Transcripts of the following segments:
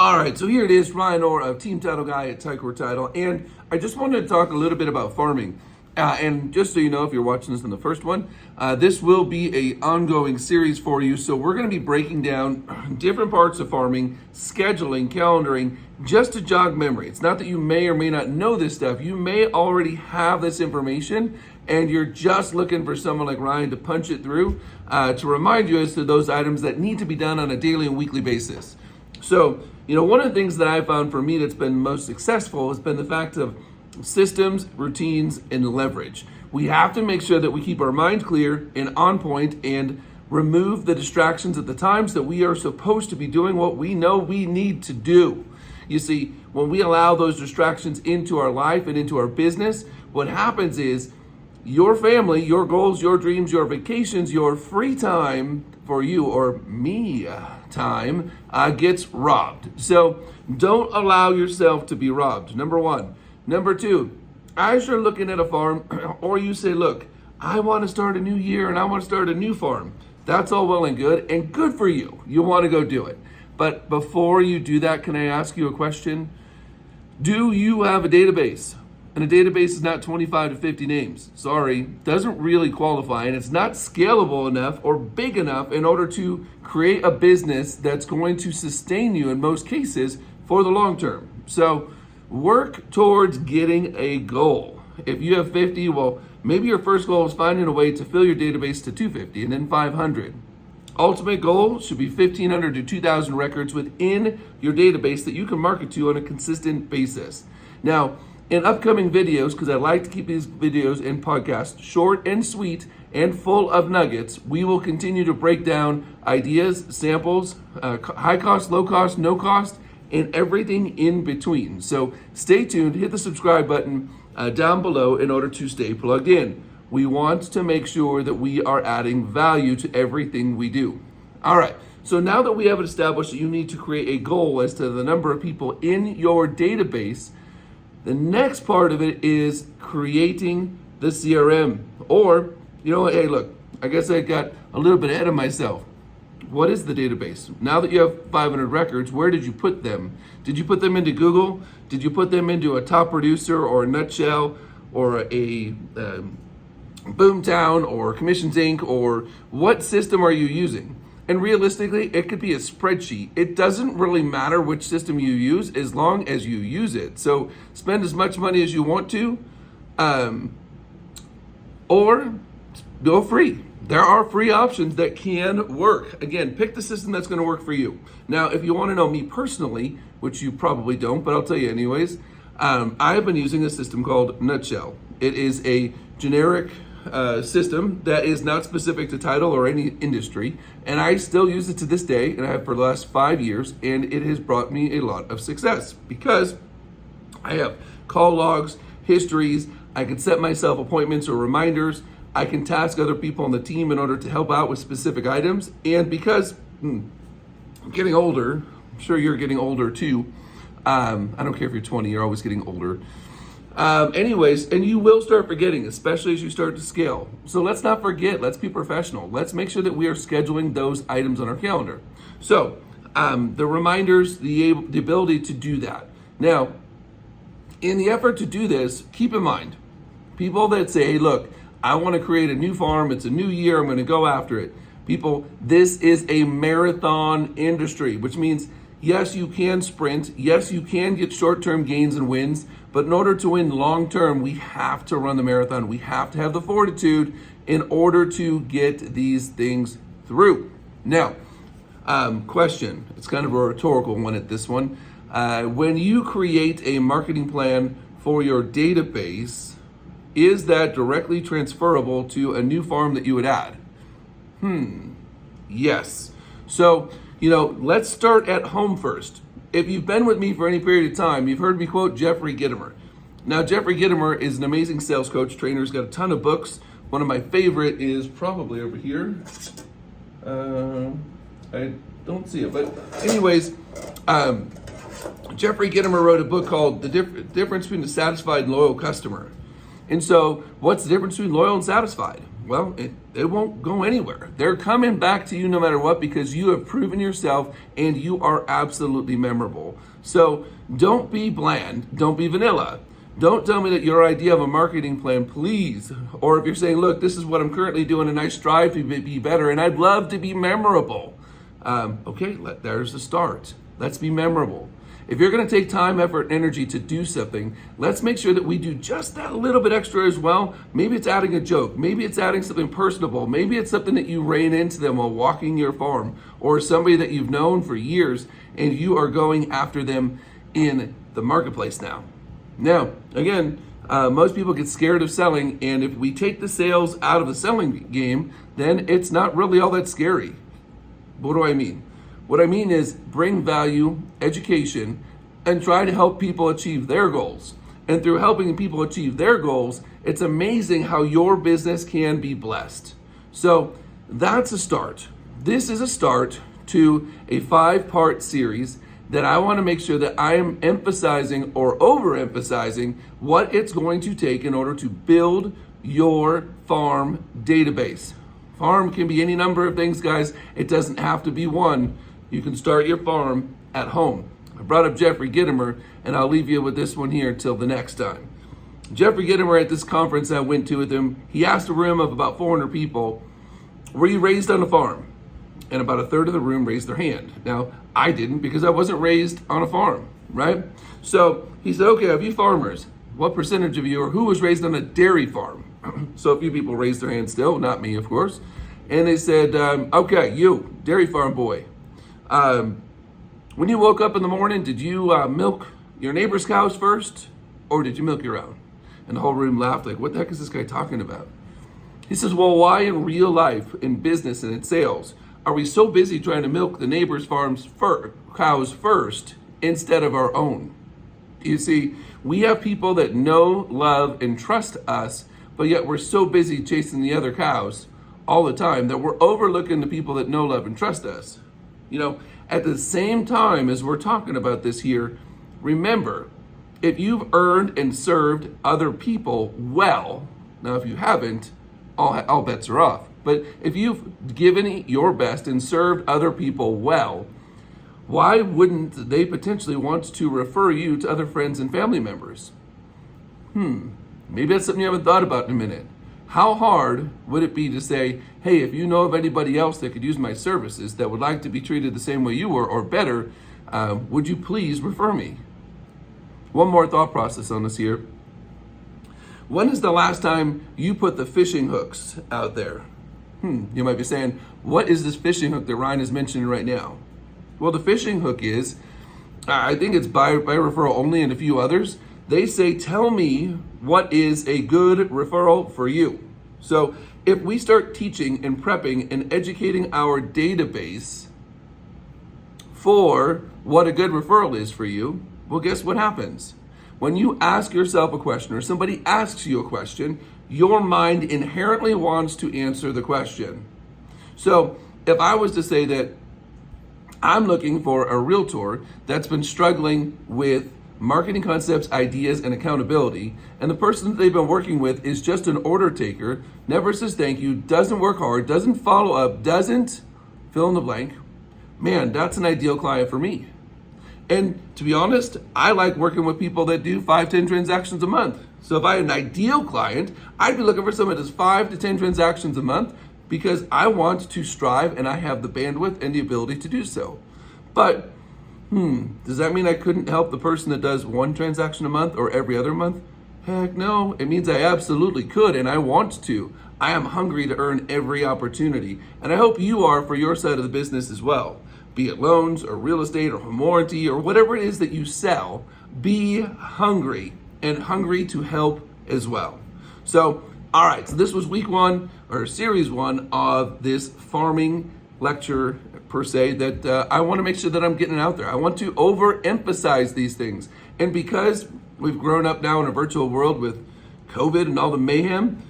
All right, so here it is, Ryan Orr of Team Title Guy at Ticor Title, and I just wanted to talk a little bit about farming. And just so you know, if you're watching this in the first one, this will be a ongoing series for you. So we're going to be breaking down different parts of farming, scheduling, calendaring, just to jog memory. It's not that you may or may not know this stuff. You may already have this information, and you're just looking for someone like Ryan to punch it through to remind you as to those items that need to be done on a daily and weekly basis. So, one of the things that I found for me that's been most successful has been the fact of systems, routines, and leverage. We have to make sure that we keep our mind clear and on point and remove the distractions at the times that we are supposed to be doing what we know we need to do. You see, when we allow those distractions into our life and into our business, what happens is your family, your goals, your dreams, your vacations, your free time for you or me time gets robbed. So don't allow yourself to be robbed, number one. Number two, as you're looking at a farm or you say, look, I want to start a new year and I want to start a new farm. That's all well and good for you. You want to go do it. But before you do that, can I ask you a question? Do you have a database? And a database is not 25 to 50 names. Sorry, doesn't really qualify, and it's not scalable enough or big enough in order to create a business that's going to sustain you in most cases for the long term. So work towards getting a goal. If you have 50, well, maybe your first goal is finding a way to fill your database to 250 and then 500. Ultimate goal should be 1,500 to 2,000 records within your database that you can market to on a consistent basis. Now, in upcoming videos, because I like to keep these videos and podcasts short and sweet and full of nuggets, we will continue to break down ideas, samples, high cost, low cost, no cost, and everything in between. So stay tuned, hit the subscribe button down below in order to stay plugged in. We want to make sure that we are adding value to everything we do. All right, so now that we have established that you need to create a goal as to the number of people in your database, the next part of it is creating the CRM. Or, hey, look, I guess I got a little bit ahead of myself. What is the database? Now that you have 500 records, where did you put them? Did you put them into Google? Did you put them into a top producer or a Nutshell or a Boomtown or Commissions Inc. or what system are you using? And realistically, it could be a spreadsheet. It doesn't really matter which system you use as long as you use it. So spend as much money as you want to, or go free. There are free options that can work. Again, pick the system that's going to work for you. Now, if you want to know me personally, which you probably don't, but I'll tell you anyways, I have been using a system called Nutshell. It is a generic system that is not specific to title or any industry, and I still use it to this day, and I have for the last 5 years, and it has brought me a lot of success because I have call logs, histories, I can set myself appointments or reminders, I can task other people on the team in order to help out with specific items, and because I'm getting older, I'm sure you're getting older too, I don't care if you're 20, you're always getting older. Anyways, and you will start forgetting, especially as you start to scale. So let's not forget, let's be professional. Let's make sure that we are scheduling those items on our calendar. So the reminders, the ability to do that. Now, in the effort to do this, keep in mind, people that say, hey, look, I want to create a new farm. It's a new year. I'm going to go after it. People, this is a marathon industry, which means yes, you can sprint. Yes, you can get short-term gains and wins. But in order to win long-term, we have to run the marathon. We have to have the fortitude in order to get these things through. Now, question. It's kind of a rhetorical one at this one. When you create a marketing plan for your database, is that directly transferable to a new farm that you would add? Yes. So, let's start at home first. If you've been with me for any period of time, you've heard me quote Jeffrey Gitomer. Now, Jeffrey Gitomer is an amazing sales coach, trainer. He's got a ton of books. One of my favorite is probably over here. I don't see it, but anyways, Jeffrey Gitomer wrote a book called The Difference Between a Satisfied and Loyal Customer. And so what's the difference between loyal and satisfied? well, it won't go anywhere. They're coming back to you no matter what because you have proven yourself and you are absolutely memorable. So don't be bland, don't be vanilla. Don't tell me that your idea of a marketing plan, please, or if you're saying, look, this is what I'm currently doing and I strive to be better and I'd love to be memorable. Okay, there's the start. Let's be memorable. If you're going to take time, effort, and energy to do something, let's make sure that we do just that little bit extra as well. Maybe it's adding a joke. Maybe it's adding something personable. Maybe it's something that you ran into them while walking your farm, or somebody that you've known for years and you are going after them in the marketplace now. Now, again, most people get scared of selling, and if we take the sales out of the selling game, then it's not really all that scary. What do I mean? What I mean is bring value, education, and try to help people achieve their goals. And through helping people achieve their goals, it's amazing how your business can be blessed. So that's a start. This is a start to a 5-part series that I want to make sure that I am emphasizing or overemphasizing what it's going to take in order to build your farm database. Farm can be any number of things, guys. It doesn't have to be one. You can start your farm at home. I brought up Jeffrey Gitomer, and I'll leave you with this one here until the next time. Jeffrey Gitomer, at this conference I went to with him, he asked a room of about 400 people, were you raised on a farm? And about a third of the room raised their hand. Now, I didn't because I wasn't raised on a farm, right? So he said, okay, of you farmers, what percentage of you, or who was raised on a dairy farm? So a few people raised their hand still, not me, of course. And they said, okay, you, dairy farm boy. When you woke up in the morning, did you milk your neighbor's cows first, or did you milk your own? And the whole room laughed like, what the heck is this guy talking about? He says, well, why in real life, in business and in sales, are we so busy trying to milk the neighbor's cows first instead of our own? You see, we have people that know, love, and trust us, but yet we're so busy chasing the other cows all the time that we're overlooking the people that know, love, and trust us. You know, at the same time as we're talking about this here, remember, if you've earned and served other people well, now if you haven't, all bets are off. But if you've given your best and served other people well, why wouldn't they potentially want to refer you to other friends and family members? Maybe that's something you haven't thought about in a minute. How hard would it be to say, hey, if you know of anybody else that could use my services that would like to be treated the same way you were or better, would you please refer me? One more thought process on this here. When is the last time you put the fishing hooks out there? You might be saying, what is this fishing hook that Ryan is mentioning right now? Well, the fishing hook is, I think it's by referral only and a few others. They say, tell me what is a good referral for you. So if we start teaching and prepping and educating our database for what a good referral is for you, well, guess what happens? When you ask yourself a question or somebody asks you a question, your mind inherently wants to answer the question. So if I was to say that I'm looking for a realtor that's been struggling with marketing concepts, ideas, and accountability, and the person that they've been working with is just an order taker, never says thank you, doesn't work hard, doesn't follow up, doesn't fill in the blank, man, that's an ideal client for me. And to be honest, I like working with people that do 5-10 transactions a month. So if I had an ideal client, I'd be looking for someone that does 5 to 10 transactions a month because I want to strive and I have the bandwidth and the ability to do so. But does that mean I couldn't help the person that does 1 transaction a month or every other month? Heck no, it means I absolutely could and I want to. I am hungry to earn every opportunity. And I hope you are for your side of the business as well. Be it loans or real estate or home warranty or whatever it is that you sell, be hungry and hungry to help as well. So, all right, so this was week 1 or series 1 of this farming lecture per se that I want to make sure that I'm getting out there. I want to overemphasize these things. And because we've grown up now in a virtual world with COVID and all the mayhem,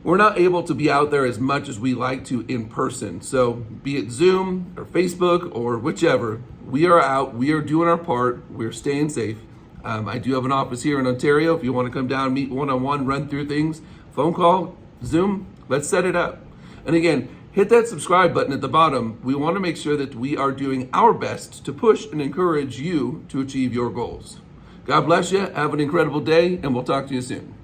we're not able to be out there as much as we like to in person. So be it Zoom or Facebook or whichever, we are out, we are doing our part, we're staying safe. I do have an office here in Ontario. If you want to come down, meet one-on-one, run through things, phone call, Zoom, Let's set it up. And again, hit that subscribe button at the bottom. We want to make sure that we are doing our best to push and encourage you to achieve your goals. God bless you. Have an incredible day, and we'll talk to you soon.